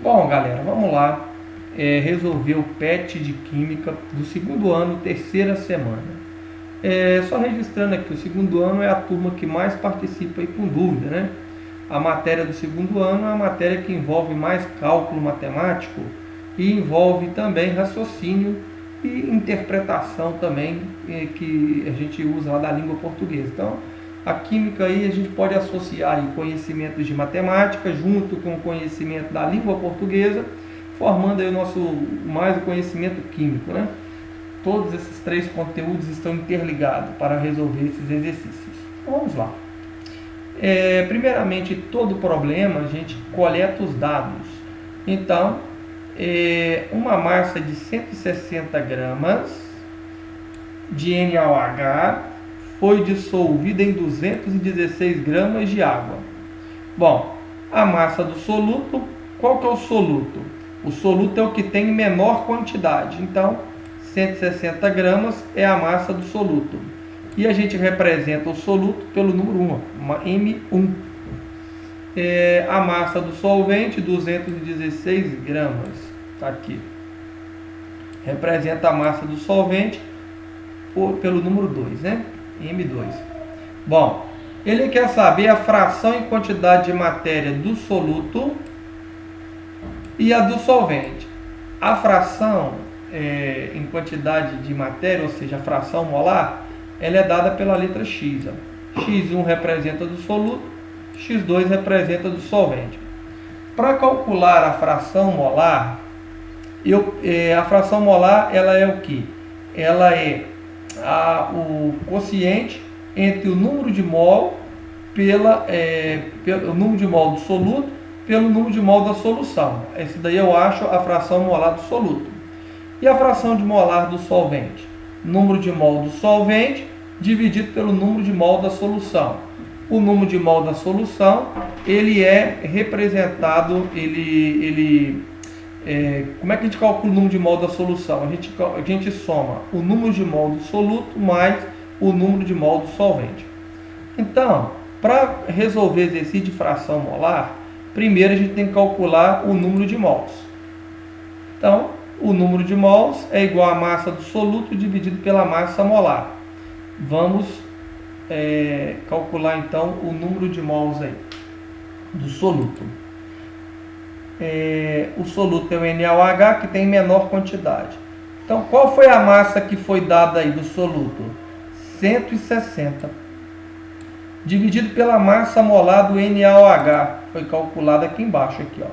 Bom, galera, vamos lá resolver o PET de Química do segundo ano, terceira semana. Só registrando aqui, o segundo ano é a turma que mais participa aí com dúvida, né? A matéria do segundo ano é a matéria que envolve mais cálculo matemático e envolve também raciocínio e interpretação também, que a gente usa lá da língua portuguesa. Então, a química aí a gente pode associar aí conhecimentos de matemática junto com o conhecimento da língua portuguesa, formando aí mais o conhecimento químico, né? Todos esses três conteúdos estão interligados para resolver esses exercícios. Vamos lá. Primeiramente, todo problema a gente coleta os dados. Então, uma massa de 160 gramas de NaOH foi dissolvida em 216 gramas de água. Bom, a massa do soluto, qual que é o soluto? O soluto é o que tem menor quantidade. Então, 160 gramas é a massa do soluto. E a gente representa o soluto pelo número 1, uma M1. A massa do solvente, 216 gramas. Está aqui. Representa a massa do solvente pelo número 2, né? M2. Bom, ele quer saber a fração em quantidade de matéria do soluto e a do solvente. A fração em quantidade de matéria, ou seja, a fração molar, ela é dada pela letra X. Ó. X1 representa do soluto, X2 representa do solvente. Para calcular a fração molar, a fração molar ela é o que? Ela é o quociente entre o número de mol pelo número de mol do soluto pelo número de mol da solução. Esse daí eu acho a fração molar do soluto. E a fração de molar do solvente? Número de mol do solvente dividido pelo número de mol da solução. O número de mol da solução, ele é representado, como é que a gente calcula o número de mol da solução? A gente soma o número de mol do soluto mais o número de mol do solvente. Então, para resolver exercício de fração molar, primeiro a gente tem que calcular o número de mols. Então, o número de mols é igual à massa do soluto dividido pela massa molar. Vamos calcular então o número de mols aí do soluto. O soluto é o NaOH, que tem menor quantidade. Então, qual foi a massa que foi dada aí do soluto? 160. Dividido pela massa molar do NaOH. Foi calculado aqui embaixo. Aqui, ó.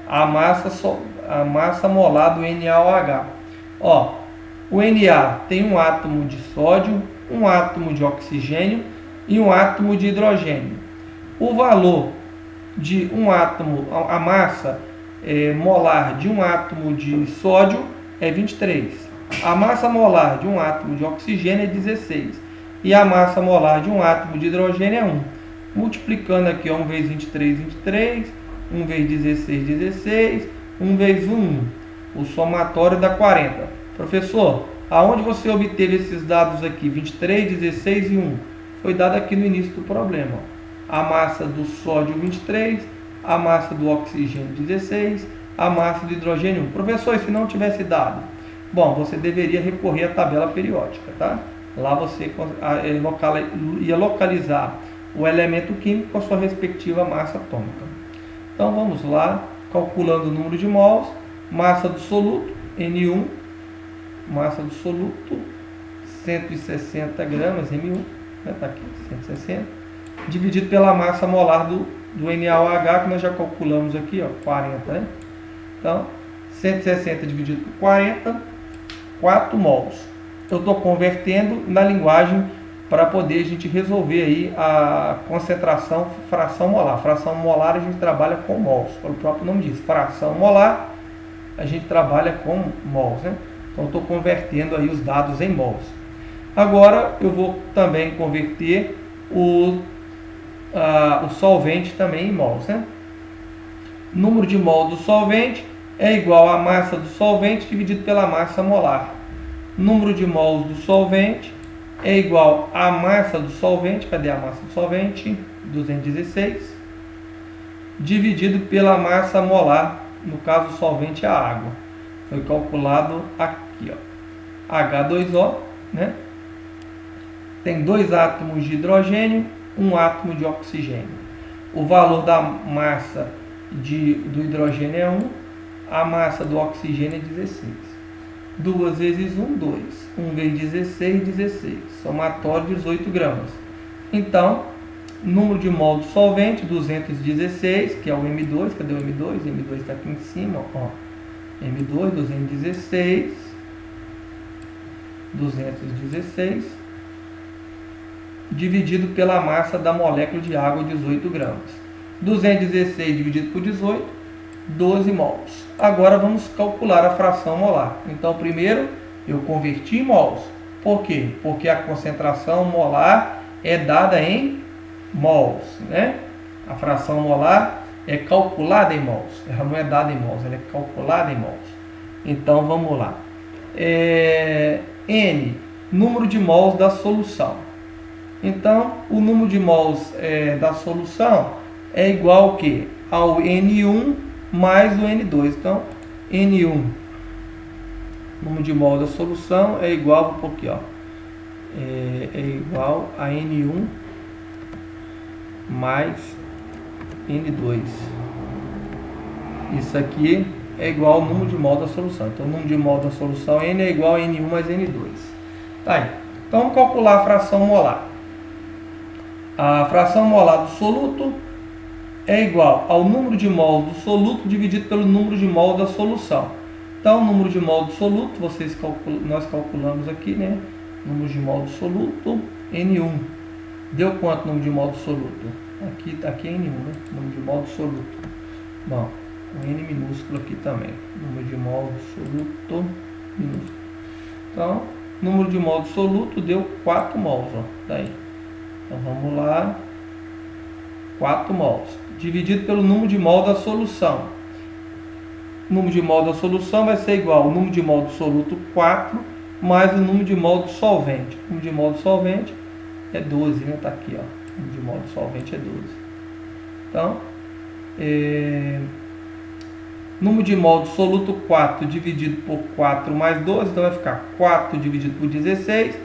A massa molar do NaOH. Ó, o Na tem um átomo de sódio, um átomo de oxigênio e um átomo de hidrogênio. O valor de um átomo, a massa molar de um átomo de sódio é 23. A massa molar de um átomo de oxigênio é 16. E a massa molar de um átomo de hidrogênio é 1. Multiplicando aqui, 1 vezes 23, 23. 1 vezes 16, 16. 1 vezes 1, 1. O somatório dá 40. Professor, aonde você obteve esses dados aqui? 23, 16 e 1. Foi dado aqui no início do problema. A massa do sódio 23, a massa do oxigênio 16, a massa do hidrogênio 1. Professor, e se não tivesse dado? Bom, você deveria recorrer à tabela periódica, tá? Lá você ia localizar o elemento químico com a sua respectiva massa atômica. Então vamos lá, calculando o número de mols, massa do soluto, N1, massa do soluto, 160 gramas, M1, está aqui, 160, dividido pela massa molar do NaOH, que nós já calculamos aqui, ó, 40, né? Então, 160 dividido por 40, 4 mols. Eu estou convertendo na linguagem para poder a gente resolver aí a concentração, fração molar. Fração molar a gente trabalha com mols, como o próprio nome diz. Fração molar a gente trabalha com mols, né? Então eu estou convertendo aí os dados em mols. Agora eu vou também converter o solvente também em mols, né? Número de mol do solvente é igual à massa do solvente dividido pela massa molar. Número de mols do solvente é igual à massa do solvente, cadê a massa do solvente? 216, dividido pela massa molar no caso o solvente é a água. Foi calculado aqui, ó. H2O, né? Tem 2 átomos de hidrogênio, 1 átomo de oxigênio. O valor da massa do hidrogênio é 1, a massa do oxigênio é 16. 2 vezes 1, 2. 1 vezes 16, 16. Somatório 18 gramas. Então, número de mol do solvente, 216, que é o M2. Cadê o M2? M2 está aqui em cima, ó. M2, 216, dividido pela massa da molécula de água, 18 gramas. 216 dividido por 18, 12 mols. Agora vamos calcular a fração molar. Então, primeiro eu converti em mols. Por quê? Porque a concentração molar é dada em mols, né? A fração molar é calculada em mols. Ela não é dada em mols, ela é calculada em mols. Então, vamos lá. N, número de mols da solução. Então, o número de mols da solução é igual ao quê? Ao N1 mais o N2. Então, N1, número de mols da solução, é igual, porque ó, é igual a N1 mais N2. Isso aqui é igual ao número de mol da solução. Então, o número de mol da solução N é igual a N1 mais N2. Tá aí. Então, vamos calcular a fração molar. A fração molar do soluto é igual ao número de mol do soluto dividido pelo número de mol da solução. Então, o número de mol do soluto, nós calculamos aqui, né? Número de mol do soluto, N1. Deu quanto o número de mol do soluto? Aqui é N1, né? Número de mol do soluto. Bom, um N minúsculo aqui também. Número de mol do soluto minúsculo. Então, número de mol do soluto deu 4 mols, ó. Daí. Então, vamos lá. 4 mols. Dividido pelo número de mol da solução. O número de mol da solução vai ser igual ao número de mol do soluto 4 mais o número de mol do solvente. O número de mol do solvente é 12, né? Tá aqui, ó. O número de mol do solvente é 12. Então, número de mol do soluto 4 dividido por 4 mais 12, então vai ficar 4 dividido por 16,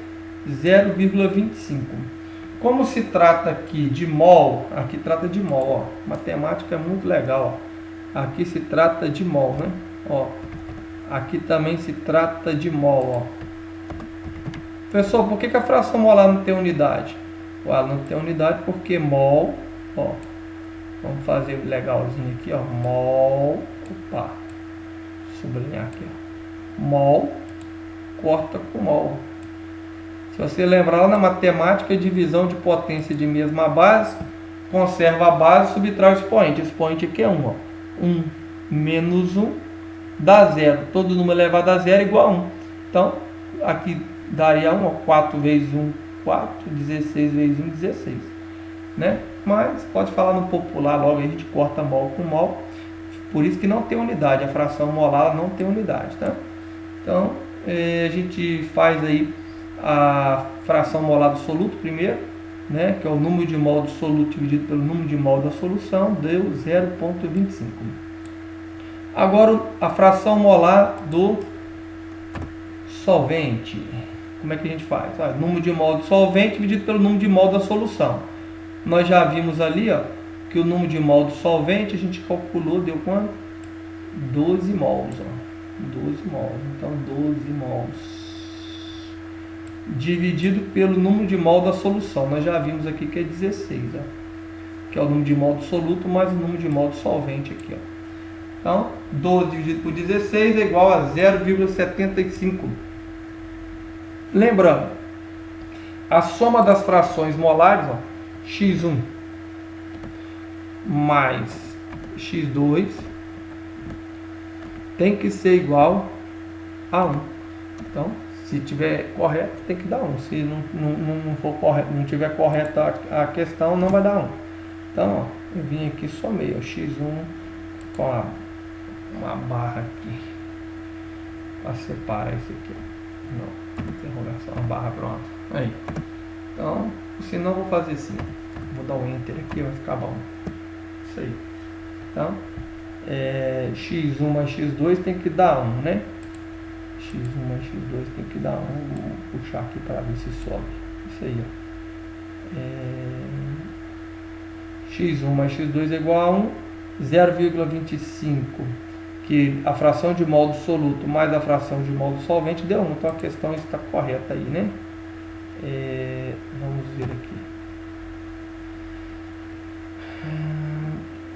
0,25. Como se trata aqui de mol, aqui trata de mol, ó. Matemática é muito legal, ó. Aqui se trata de mol, né? Ó. Aqui também se trata de mol, ó. Pessoal, por que a fração molar não tem unidade? Não tem unidade porque mol, ó. Vamos fazer legalzinho aqui, ó. Mol, opa, sublinhar aqui, ó. Mol corta com mol. Se você lembrar lá na matemática, divisão de potência de mesma base, conserva a base, subtrai o expoente. O expoente aqui é 1, ó. 1 menos 1 dá 0. Todo número elevado a 0 é igual a 1. Então, aqui daria 1, ó. 4 vezes 1, 4. 16 vezes 1, 16. Né? Mas pode falar no popular logo, a gente corta mol com mol. Por isso que não tem unidade. A fração molar não tem unidade, tá? Então, a gente faz aí a fração molar do soluto primeiro, né, que é o número de mol do soluto dividido pelo número de mol da solução, deu 0,25. Agora a fração molar do solvente. Como é que a gente faz? Número de mol do solvente dividido pelo número de mol da solução. Nós já vimos ali, ó, que o número de mol do solvente a gente calculou, deu quanto? 12 mols, ó. 12 mols. Então 12 mols dividido pelo número de mol da solução. Nós já vimos aqui que é 16, ó, que é o número de mol do soluto mais o número de mol do solvente aqui, ó. Então, 12 dividido por 16 é igual a 0,75. Lembrando, a soma das frações molares, ó, x1 mais x2 tem que ser igual a 1. Então, se tiver correto, tem que dar 1. Se não for correto, não tiver correta a questão, não vai dar 1. Então, ó, eu vim aqui somei, ó, x1 com uma barra aqui para separar isso aqui. Não, interrogação, uma barra, pronto. Aí. Então, se não, vou fazer assim. Vou dar um enter aqui, vai ficar bom. Isso aí. Então, x1 mais x2 tem que dar 1, né? x1 mais x2 tem que dar 1. Vou puxar aqui para ver se sobe. Isso aí, ó. x1 mais x2 é igual a 1. 0,25, que a fração de mol do soluto mais a fração de mol do solvente deu 1. Então a questão está correta aí, né? Vamos ver aqui.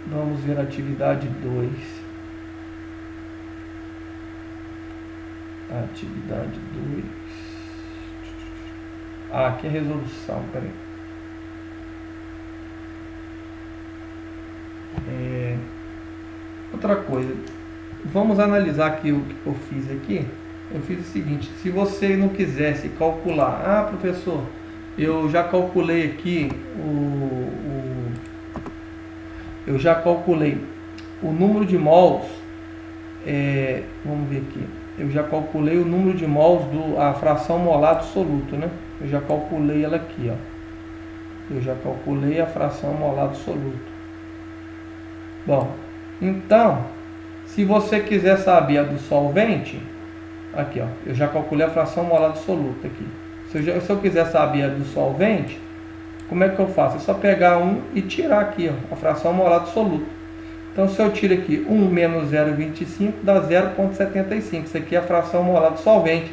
Vamos ver a atividade 2. Atividade 2. Aqui é a resolução, peraí. Outra coisa, vamos analisar aqui o que eu fiz aqui. Eu fiz o seguinte: se você não quisesse calcular, professor, eu já calculei aqui eu já calculei o número de mols. Vamos ver aqui. Eu já calculei o número de mols a fração molar do soluto, né? Eu já calculei ela aqui, ó. Eu já calculei a fração molar do soluto. Bom, então, se você quiser saber a do solvente, aqui, ó, eu já calculei a fração molar do soluto aqui. Se eu quiser saber a do solvente, como é que eu faço? É só pegar 1 e tirar aqui, ó, a fração molar do soluto. Então, se eu tiro aqui 1 menos 0,25 dá 0,75. Isso aqui é a fração molar do solvente.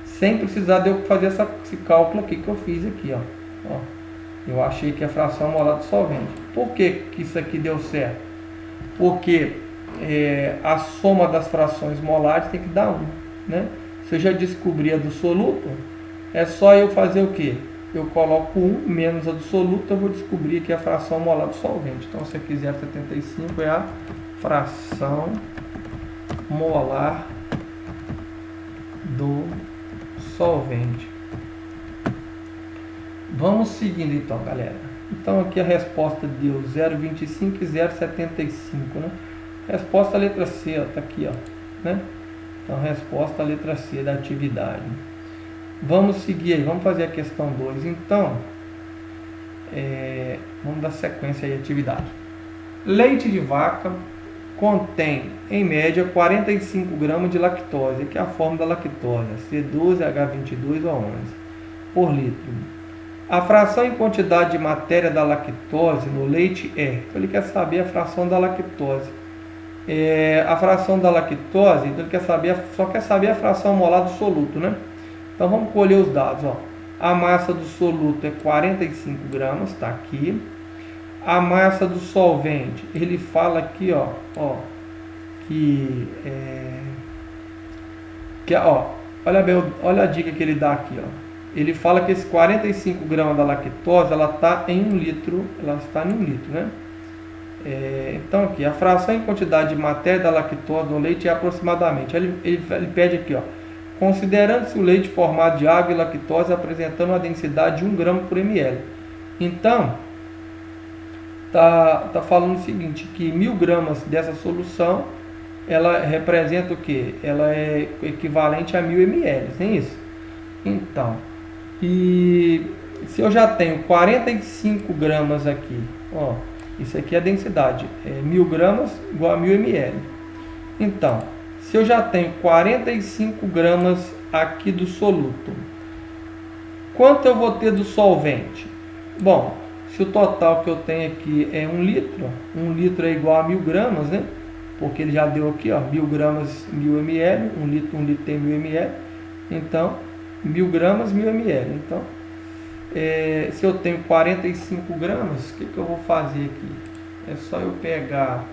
Sem precisar de eu fazer esse cálculo aqui que eu fiz aqui, ó. Eu achei que é a fração molar do solvente. Por que isso aqui deu certo? Porque a soma das frações molares tem que dar 1, né? Se eu já descobri a do soluto, é só eu fazer o que? Eu coloco 1 menos a do soluto, eu vou descobrir que é a fração molar do solvente. Então, se aqui 0,75 é a fração molar do solvente. Vamos seguindo então, galera. Então aqui a resposta deu 0,25 e 0,75, né? Resposta a letra C, ó, tá aqui, ó, né? Então resposta a letra C da atividade. Vamos seguir aí, vamos fazer a questão 2. Então, vamos dar sequência aí à atividade. Leite de vaca contém, em média, 45 gramas de lactose, que é a fórmula da lactose, C12H22O11 por litro. A fração em quantidade de matéria da lactose no leite é. Então ele quer saber a fração da lactose. A fração da lactose, então ele só quer saber a fração molar do soluto, né? Então vamos colher os dados, ó. A massa do soluto é 45 gramas, está aqui. A massa do solvente, ele fala aqui, ó olha bem, olha a dica que ele dá aqui, ó. Ele fala que esse 45 gramas da lactose, ela está em 1 litro, né? Então aqui, a fração em quantidade de matéria da lactose no leite é aproximadamente, ele pede aqui, ó, considerando-se o leite formado de água e lactose apresentando uma densidade de 1 grama por ml. Então, tá falando o seguinte, que 1000 gramas dessa solução, ela representa o que? Ela é equivalente a 1000 ml, não é isso? Então, e se eu já tenho 45 gramas aqui, ó, isso aqui é a densidade, 1000 gramas igual a 1000 ml. Então, se eu já tenho 45 gramas aqui do soluto, quanto eu vou ter do solvente? Bom, se o total que eu tenho aqui é 1 litro, 1 litro é igual a 1000 gramas, né? Porque ele já deu aqui, ó, 1000 gramas, 1000 ml, 1 litro tem 1000 ml, então 1000 gramas, 1000 ml. Então, se eu tenho 45 gramas, o que eu vou fazer aqui? É só eu pegar,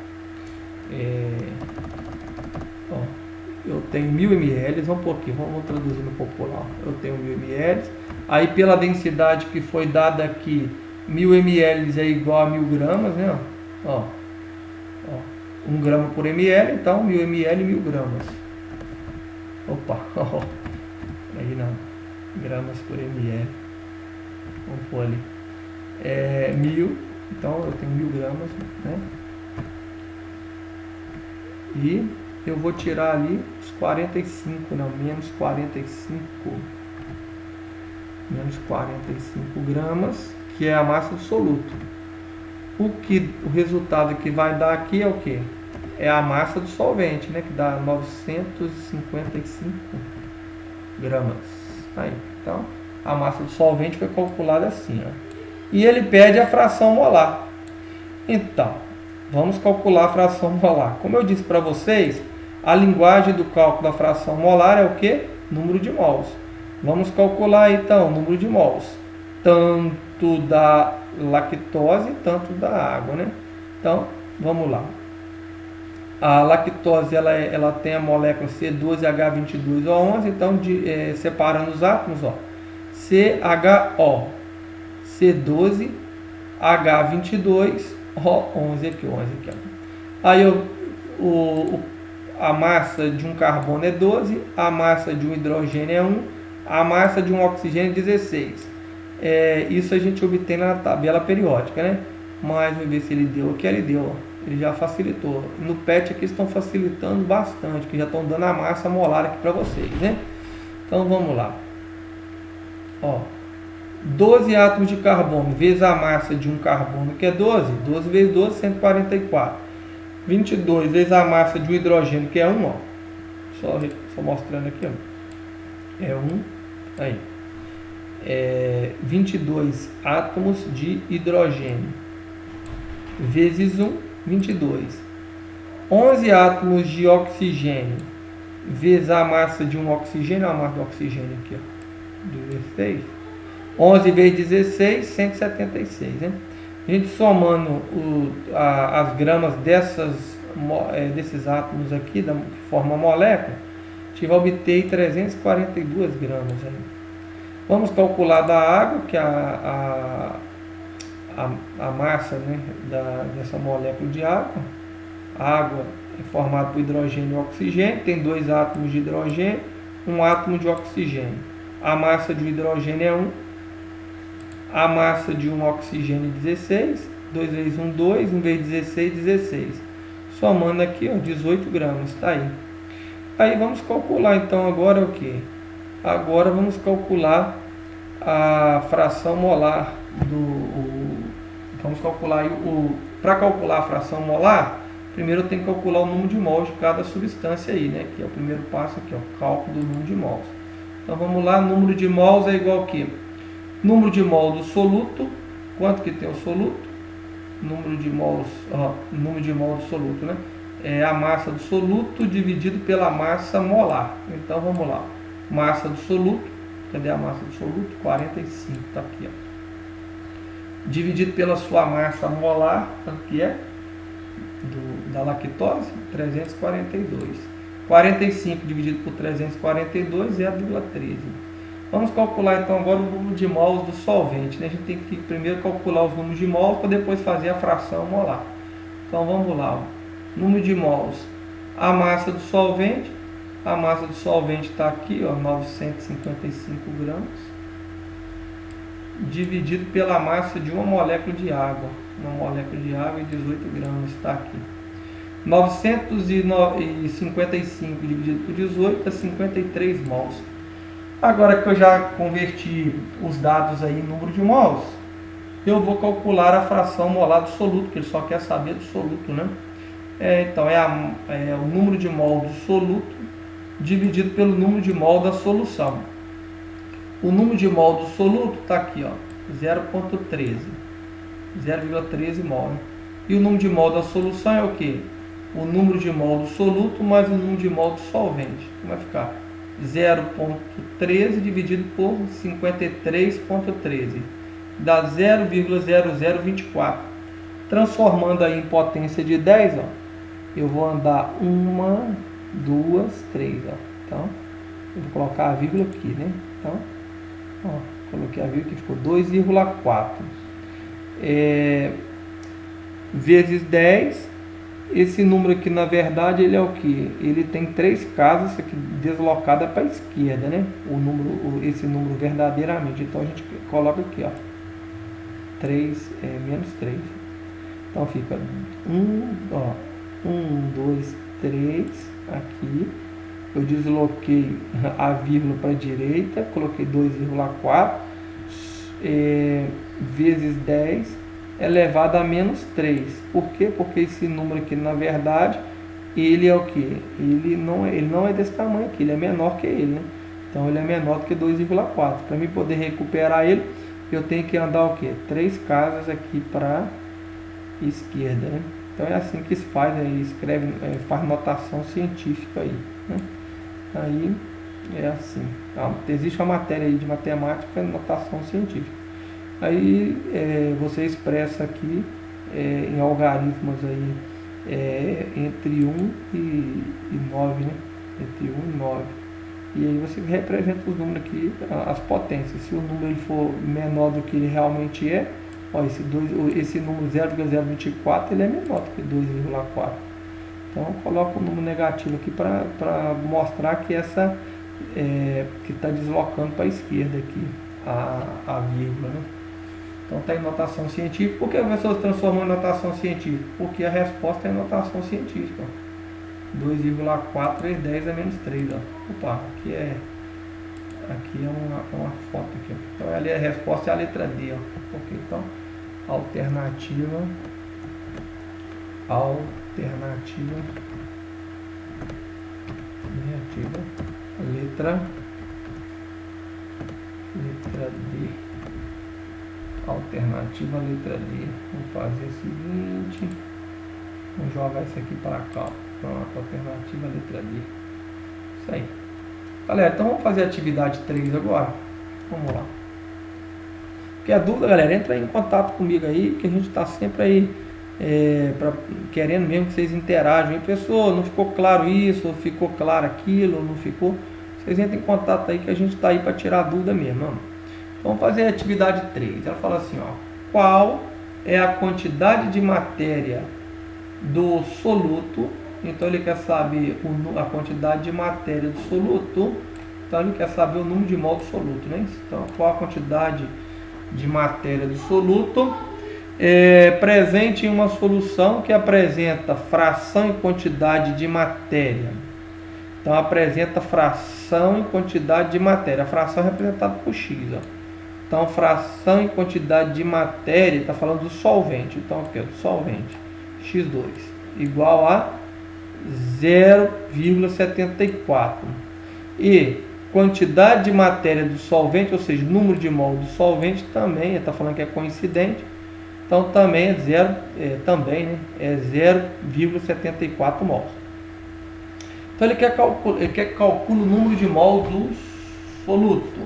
eu tenho 1000 ml, vamos por aqui, vamos traduzir no popular. Eu tenho 1000 ml, aí pela densidade que foi dada aqui, 1000 ml é igual a 1000 gramas, né? 1 grama por ml, então 1000 ml, 1000 gramas. Opa, aí não, gramas por ml, vamos pôr ali, 1000, então eu tenho 1000 gramas, né? E eu vou tirar ali os 45, não, menos 45 gramas, que é a massa do soluto. O resultado que vai dar aqui é o que? é a massa do solvente, né? Que dá 955 gramas. Aí, então, a massa do solvente foi calculada assim, ó. E ele pede a fração molar. Então, vamos calcular a fração molar. Como eu disse para vocês, a linguagem do cálculo da fração molar é o que? Número de mols. Vamos calcular então o número de mols, tanto da lactose, tanto da água, né? Então, vamos lá. A lactose ela tem a molécula C12H22O11, então separando os átomos, ó, CHO, C12H22O11 aqui, 11 aqui, ó. Aí a massa de um carbono é 12, a massa de um hidrogênio é 1, a massa de um oxigênio é 16. Isso a gente obtém na tabela periódica, né? Mas vamos ver se ele deu aqui, ele deu, ó. Ele já facilitou. No PET aqui estão facilitando bastante, que já estão dando a massa molar aqui para vocês, né? Então vamos lá. Ó, 12 átomos de carbono vezes a massa de um carbono, que é 12. 12 vezes 12, 144. 22 vezes a massa de um hidrogênio, que é 1, ó. Só mostrando aqui, ó. É 1, aí. 22 átomos de hidrogênio vezes 1, 22. 11 átomos de oxigênio vezes a massa de um oxigênio, a massa do oxigênio aqui, ó, 16. 11 vezes 16, 176, né? A gente somando as gramas desses átomos aqui, que formam a molécula, a gente vai obter 342 gramas aí. Vamos calcular da água, que é a massa, né, dessa molécula de água. A água é formada por hidrogênio e oxigênio, tem 2 átomos de hidrogênio, 1 átomo de oxigênio. A massa de hidrogênio é 1, a massa de um oxigênio é 16, 2 vezes 1, 2, 1 vezes 16, 16. Somando aqui, ó, 18 gramas, está aí. Aí vamos calcular então agora o que? Agora vamos calcular a fração molar vamos calcular aí para calcular a fração molar, primeiro eu tenho que calcular o número de mols de cada substância aí, né? Que é o primeiro passo aqui, ó, cálculo do número de mols. Então vamos lá, número de mols é igual a quê? Número de mol do soluto, quanto que tem o soluto? Número de mols do soluto, né? É a massa do soluto dividido pela massa molar. Então vamos lá, massa do soluto, cadê a massa do soluto? 45, tá aqui, ó. Dividido pela sua massa molar, quanto que é? Da lactose, 342. 45 dividido por 342 é 0,13. Vamos calcular então agora o número de mols do solvente, né? A gente tem que primeiro calcular os números de mols para depois fazer a fração molar. Então vamos lá, ó. Número de mols, a massa do solvente está aqui, ó, 955 gramas, dividido pela massa de uma molécula de água. Uma molécula de água e 18 gramas está aqui. 955 dividido por 18 dá 53 mols. Agora que eu já converti os dados aí em número de mols, eu vou calcular a fração molar do soluto, que ele só quer saber do soluto, né? Então é o número de mol do soluto dividido pelo número de mol da solução. O número de mol do soluto está aqui, ó, 0,13 mol. Né? E o número de mol da solução é o que? O número de mol do soluto mais o número de mol do solvente. Vai ficar 0,13 dividido por 53,13. Dá 0,0024. Transformando aí em potência de 10, ó, eu vou andar 1, 2, 3. Ó. Então, eu vou colocar a vírgula aqui, né? Então, ó, coloquei a vírgula que ficou 2,4. Vezes 10. Esse número aqui, na verdade, ele é o que? Ele tem 3 casas aqui deslocada para a esquerda, né? Esse número verdadeiramente. Então, a gente coloca aqui, ó, 3, menos 3. Então, fica 1, 2, 3, aqui. Eu desloquei a vírgula para a direita, coloquei 2,4, vezes 10 elevado a menos 3. Por quê? Porque esse número aqui, na verdade, ele é o que? Ele não é desse tamanho aqui, ele é menor que ele, né? Então ele é menor do que 2,4. Para mim poder recuperar ele, eu tenho que andar o que? 3 casas aqui para esquerda, né? Então é assim que se faz, aí escreve, faz notação científica aí, né? Aí é assim. Existe uma matéria aí de matemática, notação científica. Aí você expressa aqui em algarismos aí entre 1 e 9, né? Entre 1 e 9. E aí você representa os números aqui, as potências. Se o número ele for menor do que ele realmente é, ó, esse número 0,024 ele é menor do que 2,4. Então coloca o número negativo aqui para mostrar que essa que está deslocando para a esquerda aqui a vírgula, né? Então está em notação científica. Por que as pessoas transformam em notação científica? Porque a resposta é notação científica. 2,4 vezes 10 é menos 3. Ó. Opa, aqui é uma foto aqui. Ó. Então ali a resposta é a letra D. Ó. Okay, então alternativa negativa, letra D. Alternativa letra D. Vamos fazer o seguinte, vamos jogar isso aqui para cá. Pronto, alternativa letra D. Isso aí. Galera, então vamos fazer a atividade 3 agora. Vamos lá. Quer dúvida, galera, entra em contato comigo aí, que a gente está sempre aí querendo mesmo que vocês interajam. Pessoal, não ficou claro isso, ou ficou claro aquilo, ou não ficou? Vocês entrem em contato aí que a gente está aí para tirar a dúvida mesmo. Mano. Vamos fazer a atividade 3. Ela fala assim, ó, qual é a quantidade de matéria do soluto? Então ele quer saber a quantidade de matéria do soluto. Então ele quer saber o número de mol do soluto, né? Então qual a quantidade de matéria do soluto presente em uma solução que apresenta fração e quantidade de matéria. Então apresenta fração e quantidade de matéria. A fração é representada por x, ó. Então fração e quantidade de matéria, está falando do solvente. Então aqui, do solvente, x2 igual a 0,74. E quantidade de matéria do solvente, ou seja, número de mol do solvente, também está falando que é coincidente. Então também é 0,74 mols. Então ele quer calcular o número de mol do soluto.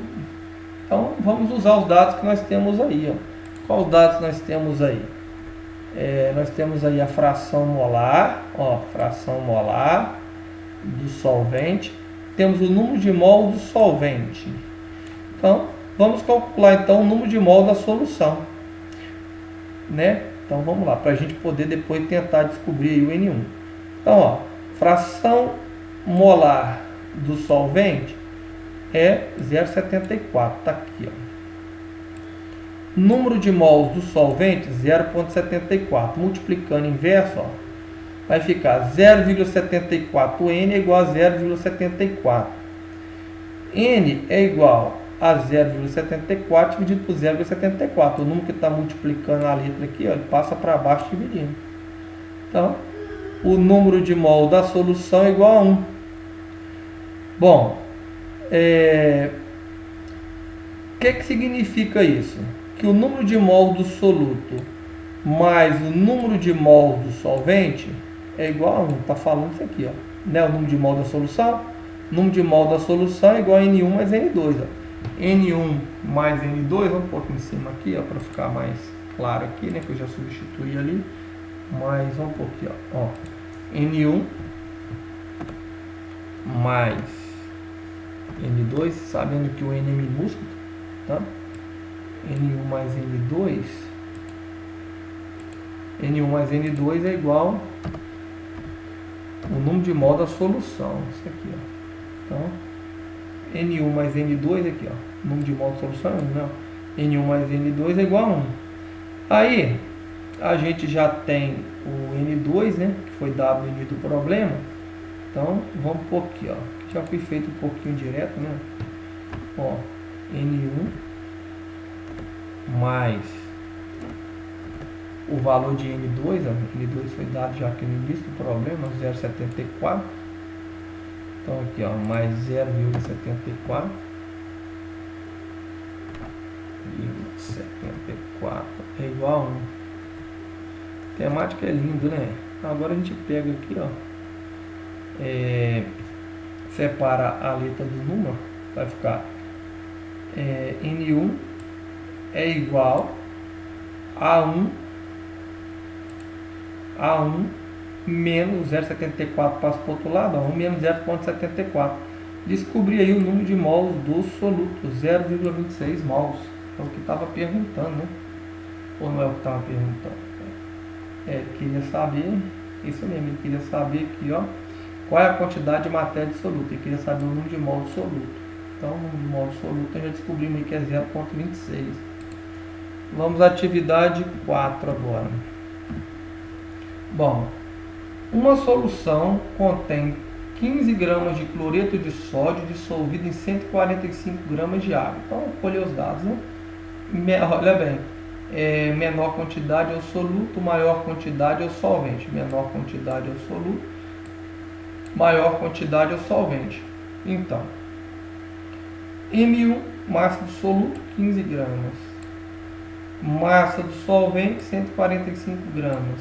Então vamos usar os dados que nós temos aí. Ó. Quais dados nós temos aí? Nós temos aí a fração molar, ó, fração molar do solvente. Temos o número de mol do solvente. Então vamos calcular então o número de mol da solução, né? Então vamos lá, para a gente poder depois tentar descobrir aí o N1. Então, ó, fração molar do solvente é 0,74, tá aqui, ó. Número de mols do solvente 0,74, multiplicando inverso, ó, vai ficar 0,74 N é igual a 0,74. N é igual a 0,74 dividido por 0,74. O número que está multiplicando a letra aqui, ó, ele passa para baixo dividindo. Então, o número de mol da solução é igual a 1. Bom, que significa isso? Que o número de mol do soluto mais o número de mol do solvente é igual a 1. Está falando isso aqui, ó. Né? O número de mol da solução. O número de mol da solução é igual a N1 mais N2. Ó. N1 mais N2, vamos pôr aqui em cima aqui, para ficar mais claro aqui, né? Que eu já substituí ali. Mas vamos pôr aqui, ó. N1 mais N2, sabendo que o N é minúsculo, tá? N1 mais N2, N1 mais N2 é igual o número de mol da solução, isso aqui, ó. Então, N1 mais N2 aqui, ó, o número de mol da solução é 1, né? N1 mais N2 é igual a 1. Aí, a gente já tem o N2, né, que foi dado no início do problema. Então, vamos por aqui, ó. Já foi feito um pouquinho direto, né? Ó, N1 mais o valor de N2, ó, N2 foi dado já aqui no início do problema, 0,74. Então aqui, ó, mais 0,74. 0,74 é igual a 1. Temática é lindo, né? Agora a gente pega aqui, ó, separa a letra do número, vai ficar N1 é igual a 1 menos 0,74, passa para o outro lado, ó, 1 menos 0,74. Descobri aí o número de mols do soluto, 0,26 mols. É o que estava perguntando, né? Ou não é o que estava perguntando? Queria saber, isso mesmo, ele queria saber aqui, ó, qual é a quantidade de matéria dissoluta. Ele queria saber o número de mol dissoluto. Então, o número de mol dissoluto já descobrimos aí que é 0,26. Vamos à atividade 4 agora. Bom, uma solução contém 15 gramas de cloreto de sódio dissolvido em 145 gramas de água. Então, colher os dados, né? Olha bem, menor quantidade é o soluto, maior quantidade é o solvente. Menor quantidade é o soluto, maior quantidade é o solvente. Então, M1, massa do soluto, 15 gramas. Massa do solvente, 145 gramas.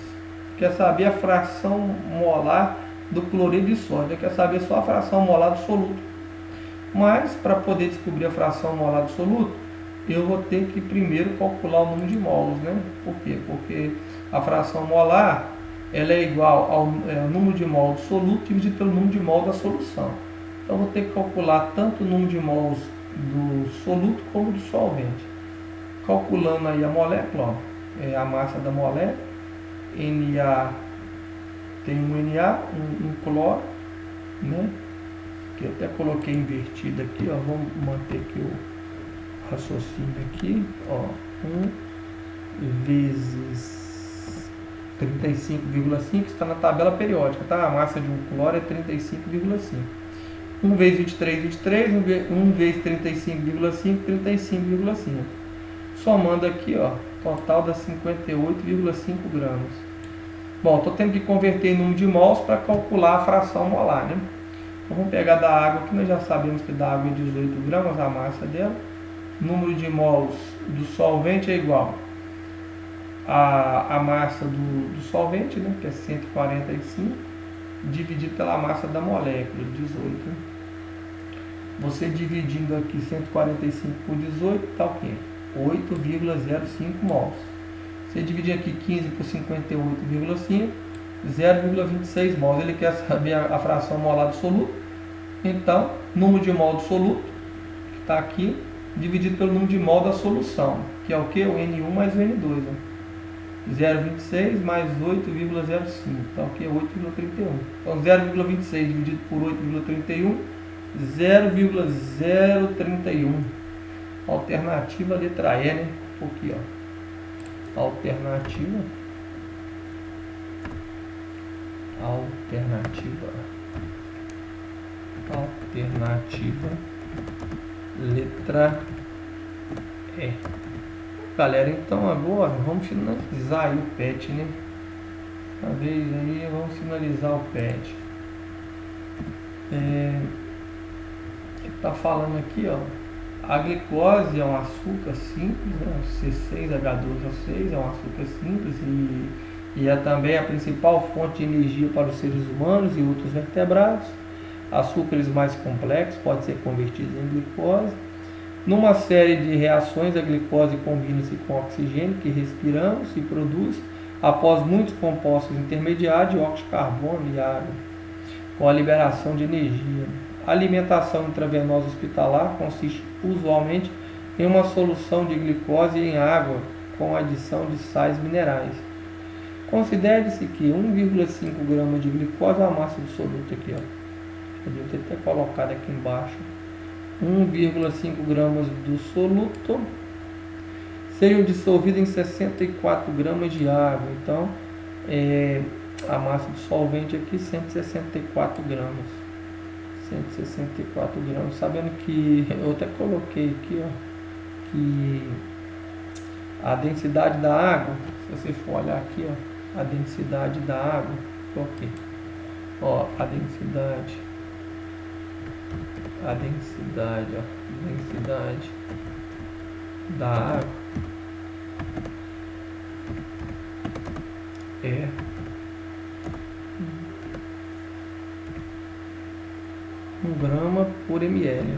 Quer saber a fração molar do cloreto de sódio? Quer saber só a fração molar do soluto. Mas, para poder descobrir a fração molar do soluto, eu vou ter que primeiro calcular o número de mols, né? Por quê? Porque a fração molar ela é igual ao número de mol do soluto dividido pelo número de mol da solução. Então, eu vou ter que calcular tanto o número de mols do soluto como do solvente. Calculando aí a molécula, ó, a massa da molécula, Na, tem um Na, um cloro, né? Que eu até coloquei invertido aqui, ó. Vamos manter aqui o raciocínio aqui, ó, 1 vezes 35,5 está na tabela periódica, tá? A massa de um cloro é 35,5. 1 vezes 23, 23, 1 vezes 35,5, 35,5. Somando aqui, ó, total dá 58,5 gramas. Bom, estou tendo que converter em número de mols para calcular a fração molar, né? Então, vamos pegar da água aqui, nós já sabemos que da água é 18 gramas a massa dela. Número de mols do solvente é igual a massa do solvente, né, que é 145, dividido pela massa da molécula, 18. Você dividindo aqui 145 por 18, está o quê? 8,05 mols. Você dividir aqui 15 por 58,5, 0,26 mols. Ele quer saber a fração molar do soluto. Então, número de mol do soluto, que está aqui, dividido pelo número de mol da solução, que é o que? O N1 mais o N2. 0,26 mais 8,05, então aqui é 8,31. Então 0,26 dividido por 8,31, 0,031. Alternativa letra E, né? Aqui, ó. Alternativa letra E. Galera, então agora vamos finalizar aí o PET, né? Uma vez aí vamos finalizar o PET. Ele está falando aqui, ó, a glicose é um açúcar simples, né? C6H12O6 é um açúcar simples e é também a principal fonte de energia para os seres humanos e outros vertebrados. Açúcares mais complexos podem ser convertidos em glicose. Numa série de reações, a glicose combina-se com o oxigênio que respiramos e produz, após muitos compostos intermediários, dióxido de carbono e água, com a liberação de energia. A alimentação intravenosa hospitalar consiste usualmente em uma solução de glicose em água com adição de sais minerais. Considere-se que 1,5 gramas de glicose é a massa do soluto aqui, ó. Eu devo ter até colocado aqui embaixo. 1,5 gramas do soluto seriam dissolvidos em 64 gramas de água. Então, a massa do solvente aqui, 164 gramas. 164 gramas. Sabendo que, eu até coloquei aqui, ó, que a densidade da água Se você for olhar aqui, ó, a densidade da água, coloquei, ó, a densidade, ó, densidade da água é 1 grama por ml.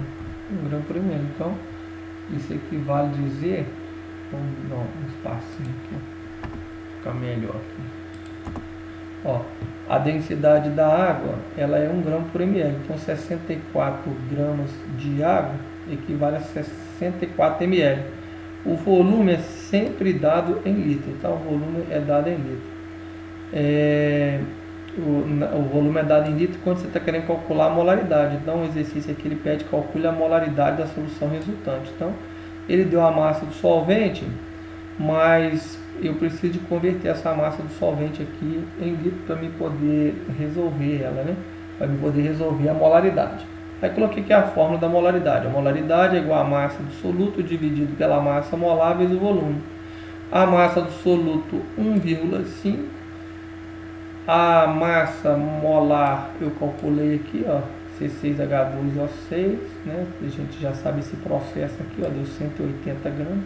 1 grama por ml. Então, isso equivale a dizer, vamos dar um espacinho aqui, ficar melhor aqui. Ó, a densidade da água, ela é 1 grama por ml. Então, 64 gramas de água equivale a 64 ml. O volume é sempre dado em litro. Então, o volume é dado em litro. O volume é dado em litro quando você está querendo calcular a molaridade. Então, o exercício aqui ele pede calcule a molaridade da solução resultante. Então, ele deu a massa do solvente, mas eu preciso de converter essa massa do solvente aqui em litro para me poder resolver ela, né? Para me poder resolver a molaridade. Aí coloquei aqui a fórmula da molaridade. A molaridade é igual a massa do soluto dividido pela massa molar vezes o volume. A massa do soluto 1,5. A massa molar eu calculei aqui, ó, C6H12O6, né? A gente já sabe esse processo aqui, ó, deu 180 gramas.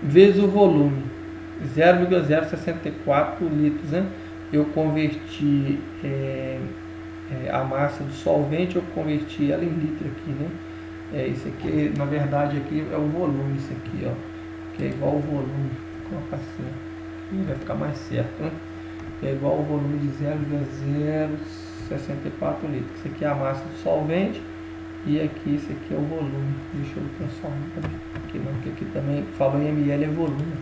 Vezes o volume, 0,064 litros, né? Eu converti a massa do solvente, eu converti ela em litro aqui, né? Isso aqui, na verdade, aqui é o volume, isso aqui, ó, que é igual ao volume, colocar assim, vai ficar mais certo, né? Que é igual ao volume de 0,064 litros. Isso aqui é a massa do solvente e aqui, isso aqui é o volume. Deixa eu transformar aqui não, porque aqui também falou em ml é volume.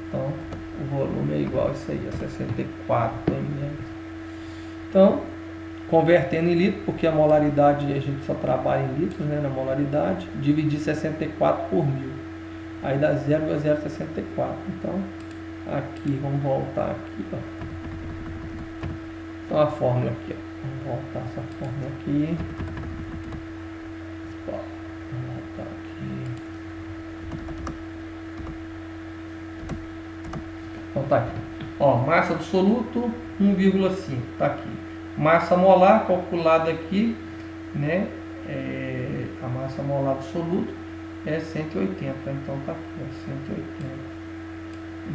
Então, o volume é igual a isso aí, a 64 ml. Então, convertendo em litro, porque a molaridade a gente só trabalha em litros, né, na molaridade, dividir 64 por 1000. Aí dá 0,064. Então, aqui, vamos voltar aqui, ó. Então a fórmula aqui, ó. Vamos voltar essa fórmula aqui. Ó, vamos voltar aqui. Então tá aqui. Ó, massa do soluto 1,5, tá aqui. Massa molar calculada aqui, né? A massa molar do soluto é 180, então tá aqui, ó, 180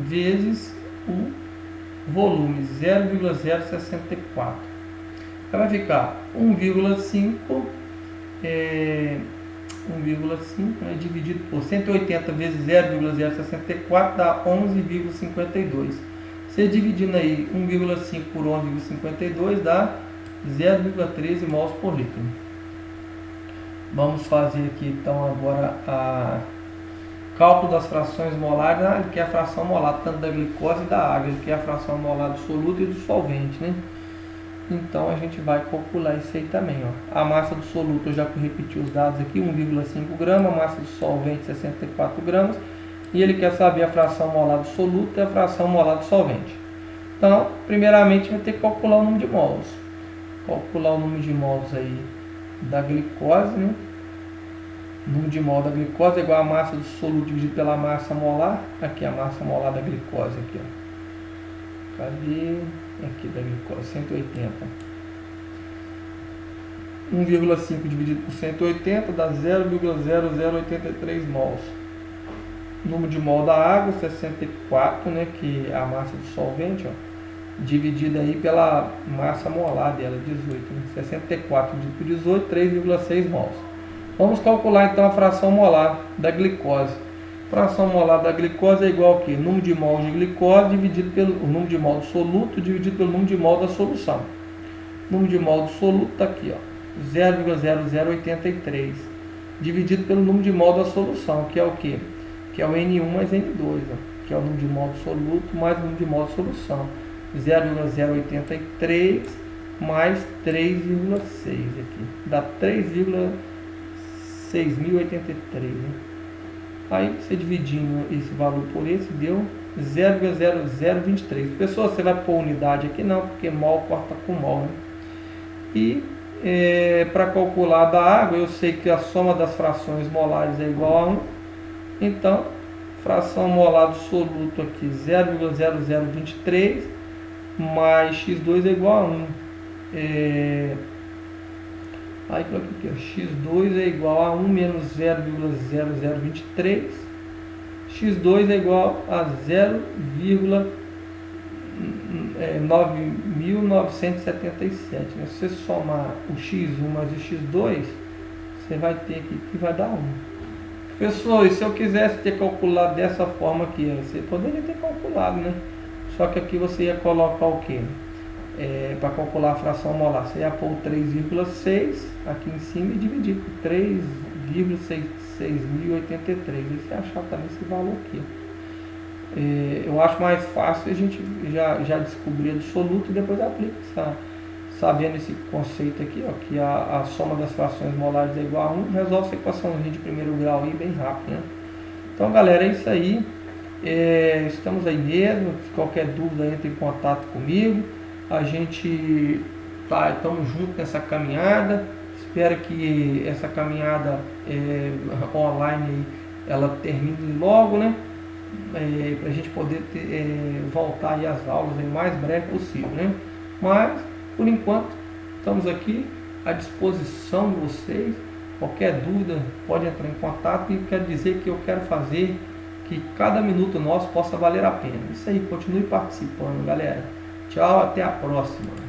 vezes o volume 0,064. Vai ficar 1,5 dividido por 180 vezes 0,064 dá 11,52. Você dividindo aí 1,5 por 11,52 dá 0,13 mols por litro. Vamos fazer aqui então agora a cálculo das frações molares. Ele quer a fração molar tanto da glicose e da água, ele quer a fração molar do soluto e do solvente, né? Então a gente vai calcular isso aí também, ó. A massa do soluto eu já repeti os dados aqui, 1,5 grama, a massa do solvente 64 gramas, e ele quer saber a fração molar do soluto e a fração molar do solvente. Então, primeiramente vai ter que calcular o número de mols. Calcular o número de mols aí da glicose, né? O número de mol da glicose é igual a massa do soluto dividido pela massa molar. Aqui a massa molar da glicose, aqui, ó. Cadê? Aqui da glicose, 180. 1,5 dividido por 180 dá 0,0083 mols. Número de mol da água, 64, né, que é a massa do solvente, ó, dividida aí pela massa molar dela, 18, né, 64 dividido por 18, 3,6 mols. Vamos calcular então a fração molar da glicose. Fração molar da glicose é igual a quê? Número de mols de glicose dividido pelo número de mol do soluto dividido pelo número de mol da solução. O número de mol do soluto está aqui, ó, 0,0083 dividido pelo número de mol da solução, que é o quê? Que é o N1 mais N2, ó, que é o número de mol do soluto mais o número de mol da solução. 0,083 mais 3,6 aqui, dá 3,6083, né? Aí você dividindo esse valor por esse deu 0,0023. Pessoal, você vai pôr unidade aqui não, porque mol corta com mol, né? E para calcular da água, eu sei que a soma das frações molares é igual a 1. Então, fração molar do soluto aqui 0,0023 mais x2 é igual a 1. Aí coloca aqui, ó, x2 é igual a 1 menos 0,0023. x2 é igual a 0,9977. Né? Se você somar o x1 mais o x2, você vai ter aqui que vai dar 1. Professor, e se eu quisesse ter calculado dessa forma aqui, você poderia ter calculado, né? Só que aqui você ia colocar o quê? Para calcular a fração molar, você ia pôr 3,6 aqui em cima e dividir por 3,6083. E você achar também esse valor aqui. Eu acho mais fácil a gente já descobrir do soluto e depois aplica, sabendo esse conceito aqui, ó, que a soma das frações molares é igual a 1, resolve essa equaçãozinha de primeiro grau aí bem rápido, né? Então, galera, é isso aí. Estamos aí mesmo. Se qualquer dúvida, entre em contato comigo. A gente estamos juntos nessa caminhada. Espero que essa caminhada online aí, ela termine logo, né? Para a gente poder voltar aí às aulas o mais breve possível, né? Mas, por enquanto, estamos aqui à disposição de vocês. Qualquer dúvida, pode entrar em contato. E quero dizer que eu quero fazer que cada minuto nosso possa valer a pena. Isso aí, continue participando, galera. Tchau, até a próxima.